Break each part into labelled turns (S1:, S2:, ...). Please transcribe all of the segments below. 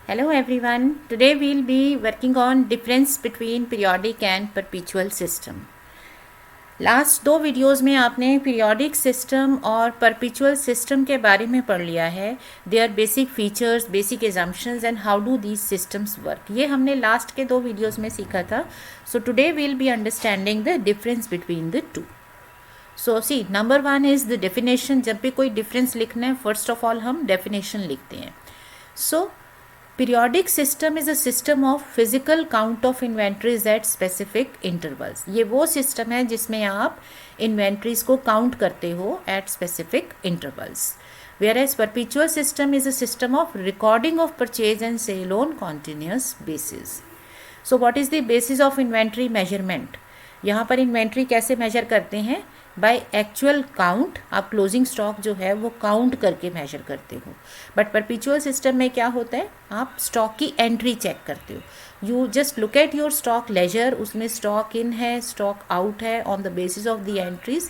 S1: Hello everyone. Today we'll be working on difference between periodic and perpetual system. Last दो videos में आपने periodic system और perpetual system के बारे में पढ़ लिया है. Their basic features, basic assumptions and how do these systems work. ये हमने लास्ट के दो वीडियोस में सीखा था. So today we'll be understanding the difference between the two. So see number one is the definition. जब भी कोई डिफरेंस लिखना है फर्स्ट ऑफ ऑल हम डेफिनेशन लिखते हैं. सो periodic system is a system of physical count of inventories at specific intervals. ये वो सिस्टम है जिसमें आप इन्वेंट्रीज को काउंट करते हो at specific intervals. whereas perpetual system is a system of recording of purchase and sale on continuous basis. So what is the basis of inventory measurement? यहाँ पर इन्वेंट्री कैसे मेजर करते हैं? By actual count. आप closing stock जो है वो count करके मेजर करते हो. बट परपेचुअल सिस्टम में क्या होता है? आप स्टॉक की एंट्री चेक करते हो. You just look at your stock ledger. उसमें स्टॉक इन है, स्टॉक आउट है. On the basis of the entries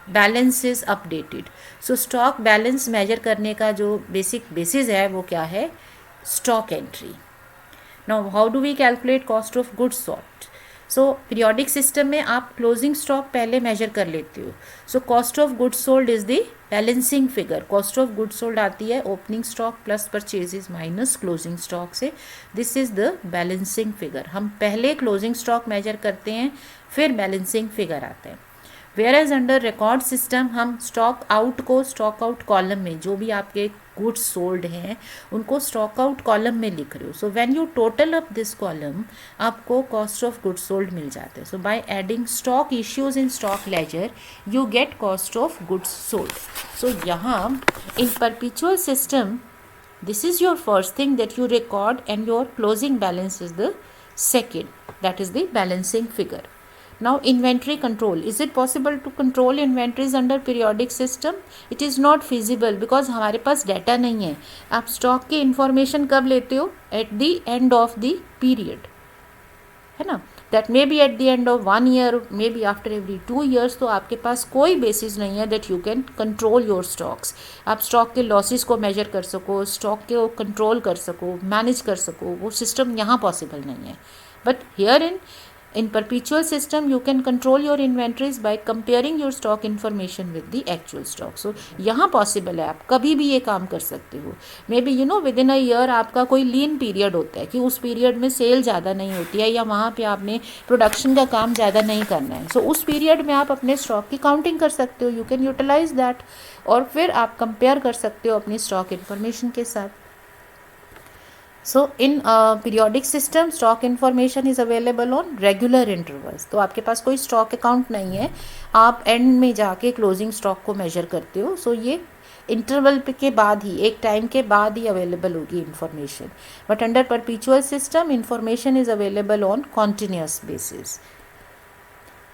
S1: balance is updated. So stock balance measure करने का जो बेसिक बेसिस है वो क्या है? Stock entry. Now how do we calculate cost of goods sold? So periodic system में आप क्लोजिंग स्टॉक पहले मेजर कर लेते हो. So cost of goods sold is the balancing figure. Cost of goods sold आती है opening stock plus purchases minus closing stock से. This is the balancing figure. हम पहले क्लोजिंग स्टॉक मेजर करते हैं फिर बैलेंसिंग फिगर आता है. Whereas under record system हम स्टॉक आउट को स्टॉक आउट कॉलम में, जो भी आपके गुड्स सोल्ड हैं उनको स्टॉक आउट कॉलम में लिख रहे हो. So when you total up this column आपको कॉस्ट ऑफ गुड्स सोल्ड मिल जाते हैं. So by adding stock issues in stock ledger you get cost of goods sold. So यहाँ in perpetual system this is your first thing that you record and your closing balance is the second, that is the balancing figure. Now inventory control, is it possible to control inventories under periodic system? It is not feasible because हमारे पास data नहीं है. आप stock की information कब लेते हो? At the end of the period, है ना. That may be eight the end of 1 year, may be after every 2 years. तो आपके पास कोई बेसिस नहीं है that you can control your stocks. आप स्टॉक के लॉसेस को मेजर कर सको, स्टॉक को कंट्रोल कर सको, मैनेज कर सको, वो सिस्टम यहाँ पॉसिबल नहीं है. But here in perpetual system you can control your inventories by comparing your stock information with the actual stock. So यहाँ possible है, आप कभी भी ये काम कर सकते हो. May be you know with in a year आपका कोई लीन पीरियड होता है कि उस पीरियड में सेल ज़्यादा नहीं होती है या वहाँ पे आपने प्रोडक्शन का काम ज़्यादा नहीं करना है. सो उस पीरियड में आप अपने स्टॉक की काउंटिंग कर सकते हो. यू कैन यूटिलाइज दैट और फिर आप कंपेयर कर सकते हो अपनी स्टॉक इन्फॉर्मेशन के साथ. So in periodic system stock information is available on regular intervals. तो आपके पास कोई स्टॉक अकाउंट नहीं है, आप एंड में जाके क्लोजिंग स्टॉक को मेजर करते हो. सो ये इंटरवल के बाद ही, एक टाइम के बाद ही अवेलेबल होगी information. But under perpetual system information is available on continuous basis.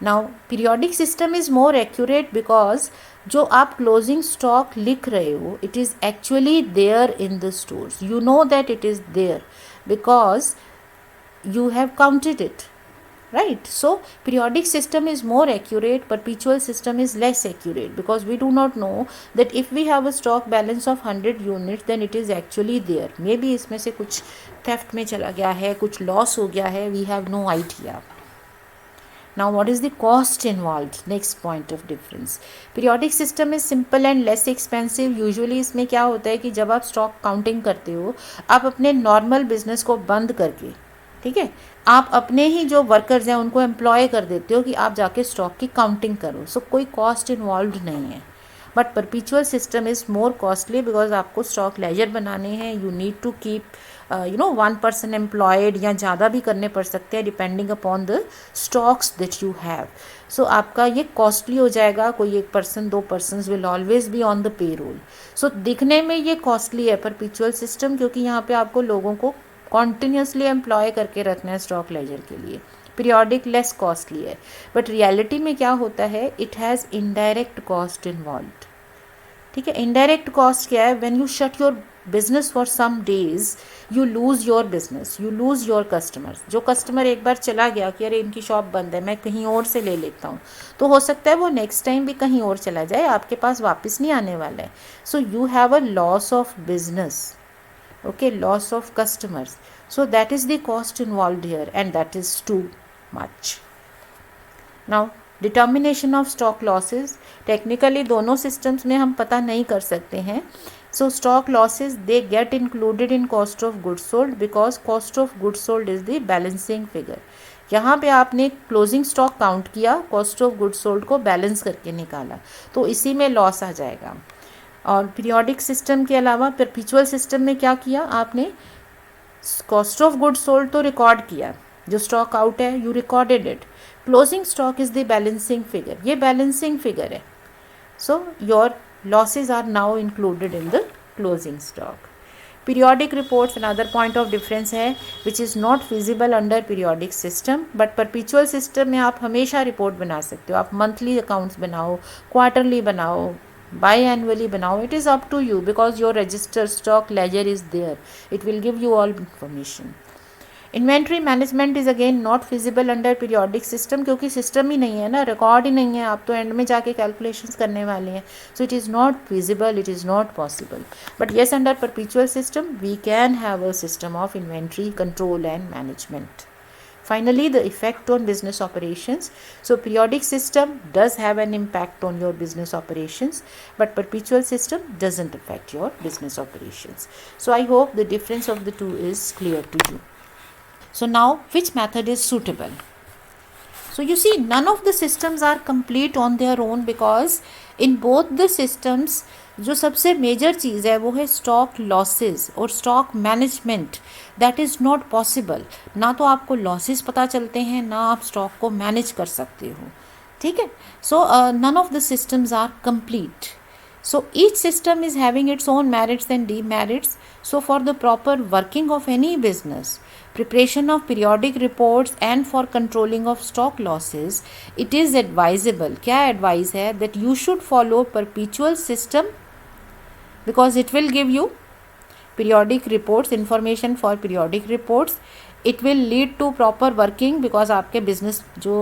S1: Now periodic system is more accurate because जो आप क्लोजिंग स्टॉक लिख रहे हो it is actually there in the stores. You know that it is there because you have counted it, right? So periodic system is more accurate, perpetual system is less accurate because we do not know that if we have a stock balance of 100 units then it is actually there. maybe इसमें से कुछ theft में चला गया है, कुछ loss हो गया है, we have no idea. Now what is the cost involved? Next point of difference. Periodic system is simple and less expensive. Usually इसमें क्या होता है कि जब आप स्टॉक काउंटिंग करते हो आप अपने नॉर्मल बिजनेस को बंद करके, ठीक है, आप अपने ही जो वर्कर्स हैं उनको एम्प्लॉय कर देते हो कि आप जाके स्टॉक की काउंटिंग करो. सो कोई कॉस्ट इन्वॉल्व नहीं है. But perpetual system is more costly because आपको स्टॉक लेजर बनाने हैं. You need to keep one person employed या ज़्यादा भी करने पड़ सकते हैं depending upon the stocks that you have. So आपका ये कॉस्टली हो जाएगा. कोई एक person, 2 person will always be on the payroll. So दिखने में ये कॉस्टली है परपेचुअल सिस्टम क्योंकि यहाँ पे आपको लोगों को कॉन्टिन्यूसली एम्प्लॉय करके रखना है स्टॉक लेजर के लिए. पीरियोडिक लेस कॉस्टली है. बट रियलिटी में क्या होता है, it has indirect cost involve. ठीक है, इनडायरेक्ट कॉस्ट क्या है? When you shut your business for some days you lose your business, you lose your customers. जो कस्टमर एक बार चला गया कि अरे इनकी शॉप बंद है, मैं कहीं और से ले लेता हूँ, तो हो सकता है वो नेक्स्ट टाइम भी कहीं और चला जाए, आपके पास वापस नहीं आने वाला है. So you have a loss of business. okay, loss of customers. So that is the cost involved here, and that is too much. Now determination of stock losses, technically दोनों सिस्टम्स में हम पता नहीं कर सकते हैं. सो stock losses they get included in cost of goods sold because cost of goods sold is the balancing figure. यहाँ पे आपने क्लोजिंग स्टॉक काउंट किया, कॉस्ट ऑफ गुड्स सोल्ड को बैलेंस करके निकाला, तो इसी में लॉस आ जाएगा. और पीरियोडिक सिस्टम के अलावा परपेचुअल सिस्टम में क्या किया आपने, कॉस्ट ऑफ गुड्स सोल्ड तो रिकॉर्ड किया, जो स्टॉक आउट है you recorded it. Closing stock is the balancing figure, ये बैलेंसिंग फिगर है. So your losses are now included in the closing stock. Periodic reports another point of difference है which is not feasible under periodic system, but perpetual system में आप हमेशा report बना सकते हो. आप मंथली अकाउंट्स बनाओ, क्वार्टरली बनाओ, biannually banao, it is up to you because your register stock ledger is there, it will give you all information. Inventory management is again not feasible under periodic system क्योंकि system ही नहीं है ना, record ही नहीं है, आप तो and में जाके कैलकुलेशंस करने वाले हैं. So it is not feasible, it is not possible. But yes, under perpetual system we can have a system of inventory control and management. Finally, the effect on business operations. So periodic system does have an impact on your business operations, but perpetual system doesn't affect your business operations. So I hope the difference of the two is clear to you. So now, which method is suitable? So you see, none of the systems are complete on their own because in both the systems जो सबसे major चीज़ है वो है stock losses और stock management. That is not possible. ना तो आपको losses पता चलते हैं, ना आप स्टॉक को मैनेज कर सकते हो. ठीक है. So none of the systems are complete. So each system is having its own merits and demerits. So for the proper working of any business, preparation of periodic reports and for controlling of stock losses, it is advisable. क्या advice है? That you should follow perpetual system because it will give you periodic reports, information for periodic reports. It will lead to proper working because आपके business जो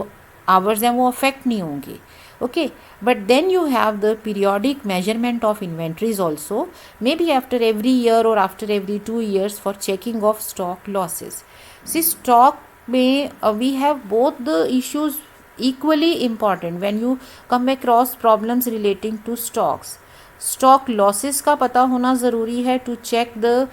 S1: hours हैं वो affect नहीं होंगे. Okay, but then you have the periodic measurement of inventories also, maybe after every year or after every 2 years for checking of stock losses. See, stock may we have both the issues equally important when you come across problems relating to stocks. Stock losses का पता होना ज़रूरी है to check the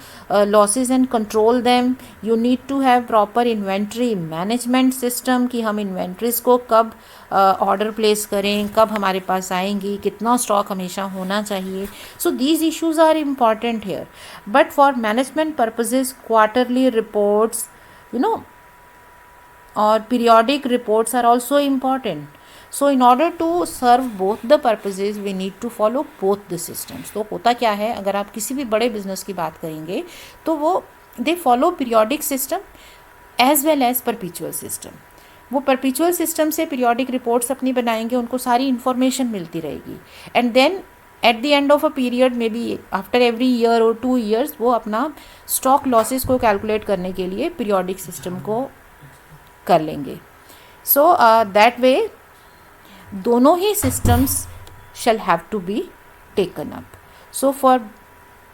S1: losses and control them. You need to have proper inventory management system कि हम inventories को कब order place करें, कब हमारे पास आएंगी, कितना स्टॉक हमेशा होना चाहिए. So these issues are important here. But for management purposes quarterly reports और periodic reports are also important. So in order to serve both the purposes we need to follow both the systems. तो होता क्या है, अगर आप किसी भी बड़े बिजनेस की बात करेंगे तो वो they follow periodic system as well as perpetual system. वो परपेचुअल सिस्टम से पीरियोडिक रिपोर्ट्स अपनी बनाएंगे, उनको सारी इन्फॉर्मेशन मिलती रहेगी and then at the end of a period maybe after every year और 2 years वो अपना स्टॉक लॉसेस को कैलकुलेट करने के लिए पीरियोडिक सिस्टम को कर लेंगे. सो दैट वे दोनों ही systems shall have to be taken up. So for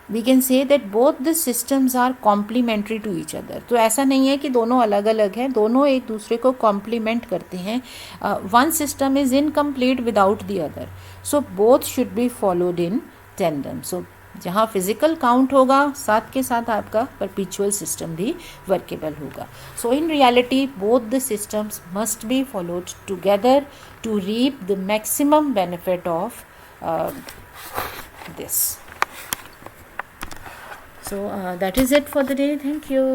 S1: we can say that both the systems are complementary to each other. तो ऐसा नहीं है कि दोनों अलग अलग हैं, दोनों एक दूसरे को complement करते हैं. One system is incomplete without the other. So both should be followed in tandem. So जहाँ फिजिकल काउंट होगा साथ के साथ आपका परपेचुअल सिस्टम भी वर्केबल होगा. So in reality both the systems must be followed together to reap the maximum benefit of this. So that is it for the day. Thank you.